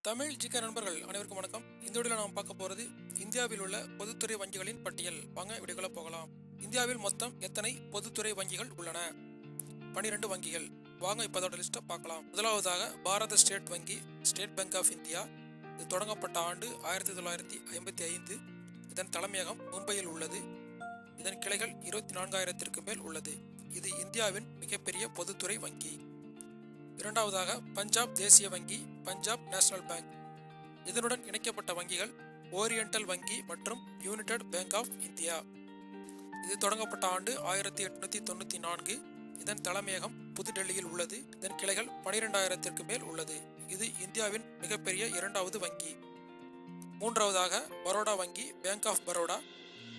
Tamil GK நண்பர்கள் அனைவருக்கும் வணக்கம். இந்த வீடியோவில் நாம் பார்க்க போகிறது இந்தியாவில் உள்ள பொதுத்துறை வங்கிகளின் பட்டியல். வாங்க வீடியோக்குள்ள போகலாம். இந்தியாவில் மொத்தம் எத்தனை பொதுத்துறை வங்கிகள் உள்ளன? 12 வங்கிகள். வாங்க இப்போ அதோட லிஸ்ட்டை பார்க்கலாம். முதலாவதாக பாரத ஸ்டேட் வங்கி, ஸ்டேட் பேங்க் ஆஃப் இந்தியா. இது தொடங்கப்பட்ட ஆண்டு 1955. இதன் தலைமையகம் மும்பையில் உள்ளது. இதன் கிளைகள் 24,000ற்கு மேல் உள்ளது. இது இந்தியாவின் மிகப்பெரிய பொதுத்துறை வங்கி. இரண்டாவதாக பஞ்சாப் தேசிய வங்கி, பஞ்சாப் நேஷனல் பேங்க். இதனுடன் இணைக்கப்பட்ட வங்கிகள் ஓரியண்டல் வங்கி மற்றும் யுனைடெட் பேங்க் ஆஃப் இந்தியா. இது தொடங்கப்பட்ட ஆண்டு 1894. இதன் தலைமையகம் புதுடெல்லியில் உள்ளது. இதன் கிளைகள் 12,000ற்கு மேல் உள்ளது. இது இந்தியாவின் மிகப்பெரிய இரண்டாவது வங்கி. மூன்றாவதாக பரோடா வங்கி, பேங்க் ஆஃப் பரோடா.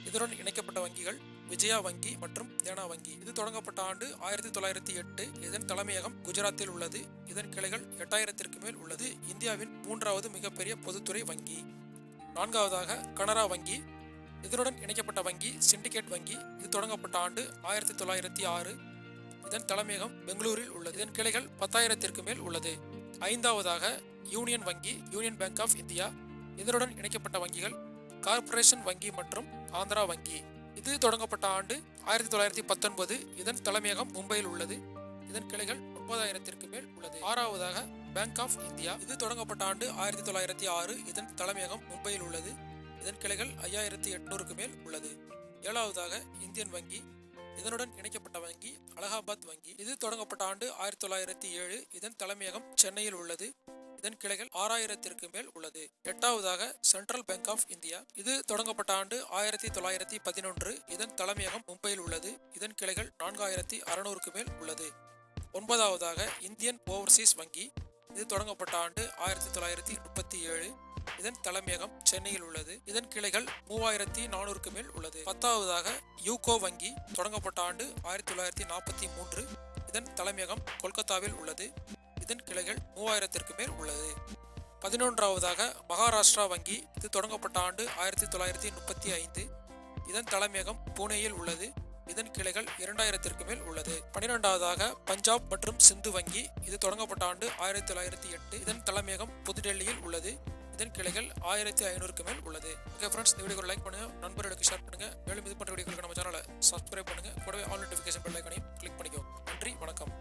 இதனுடன் இணைக்கப்பட்ட வங்கிகள் விஜயா வங்கி மற்றும் தேனா வங்கி. இது தொடங்கப்பட்ட ஆண்டு 1908. இதன் தலைமையகம் குஜராத்தில் உள்ளது. இதன் கிளைகள் 8,000ற்கு மேல் உள்ளது. இந்தியாவின் மூன்றாவது மிகப்பெரிய பொதுத்துறை வங்கி. நான்காவதாக கனரா வங்கி. இதனுடன் இணைக்கப்பட்ட வங்கி சிண்டிகேட் வங்கி. இது தொடங்கப்பட்ட ஆண்டு 1906. இதன் தலைமையகம் பெங்களூரில் உள்ளது. இதன் கிளைகள் 10,000ற்கு மேல் உள்ளது. ஐந்தாவதாக யூனியன் வங்கி, யூனியன் பேங்க் ஆஃப் இந்தியா. இதனுடன் இணைக்கப்பட்ட வங்கிகள் கார்ப்பரேஷன் வங்கி மற்றும் ஆந்திரா வங்கி. இது தொடங்கப்பட்ட ஆண்டு 1919. இதன் தலைமையகம் மும்பையில் உள்ளது. இதன் கிளைகள் 30,000ற்கு மேல் உள்ளது. ஆறாவதாக பேங்க் ஆஃப் இந்தியா. இது தொடங்கப்பட்ட ஆண்டு 1906. இதன் தலைமையகம் மும்பையில் உள்ளது. இதன் கிளைகள் 5,800க்கு மேல் உள்ளது. ஏழாவதாக இந்தியன் வங்கி. இதனுடன் இணைக்கப்பட்ட வங்கி அலகாபாத் வங்கி. இது தொடங்கப்பட்ட ஆண்டு 1907. இதன் தலைமையகம் சென்னையில் உள்ளது. இதன் கிளைகள் 6,000ற்கு மேல் உள்ளது. எட்டாவதாக சென்ட்ரல் பேங்க் ஆஃப் இந்தியா. இது தொடங்கப்பட்ட ஆண்டு 1911. இதன் தலைமையகம் மும்பையில் உள்ளது. இதன் கிளைகள் 4,600க்கு மேல் உள்ளது. ஒன்பதாவதாக இந்தியன் ஓவர்சீஸ் வங்கி. இது தொடங்கப்பட்ட ஆண்டு 1937. இதன் தலைமையகம் சென்னையில் உள்ளது. இதன் கிளைகள் 3,400க்கு மேல் உள்ளது. பத்தாவதாக யூகோ வங்கி. தொடங்கப்பட்ட ஆண்டு 1943. இதன் தலைமையகம் கொல்கத்தாவில் உள்ளது. இதன் கிளைகள் 3,000ற்கு மேல் உள்ளது. 11ஆவதாக மகாராஷ்டிரா வங்கி. இது தொடங்கப்பட்ட ஆண்டு 1935. இதன் தலைமையகம் புனேயில் உள்ளது. இதன் கிளைகள் 2,000ற்கு மேல் உள்ளது. 12ஆவதாக பஞ்சாப் மற்றும் சிந்து வங்கி. இது தொடங்கப்பட்ட ஆண்டு 1908. இதன் தலைமையகம் புதுடெல்லியில் உள்ளது. இதன் கிளைகள் 1,500க்கு மேல் உள்ளது. ஓகே ஃப்ரெண்ட்ஸ், இந்த வீடியோக்கு லைக் பண்ணுங்க, நண்பர்களுக்கு ஷேர் பண்ணுங்க. மேலும் இது போன்ற வீடியோக்களுக்கு நம்ம சேனலை சப்ஸ்கிரைப் பண்ணுங்க. கூடவே ஆல் நோட்டிஃபிகேஷன் பெல் ஐகானையும் கிளிக் பண்ணிக்கோ. நன்றி, வணக்கம்.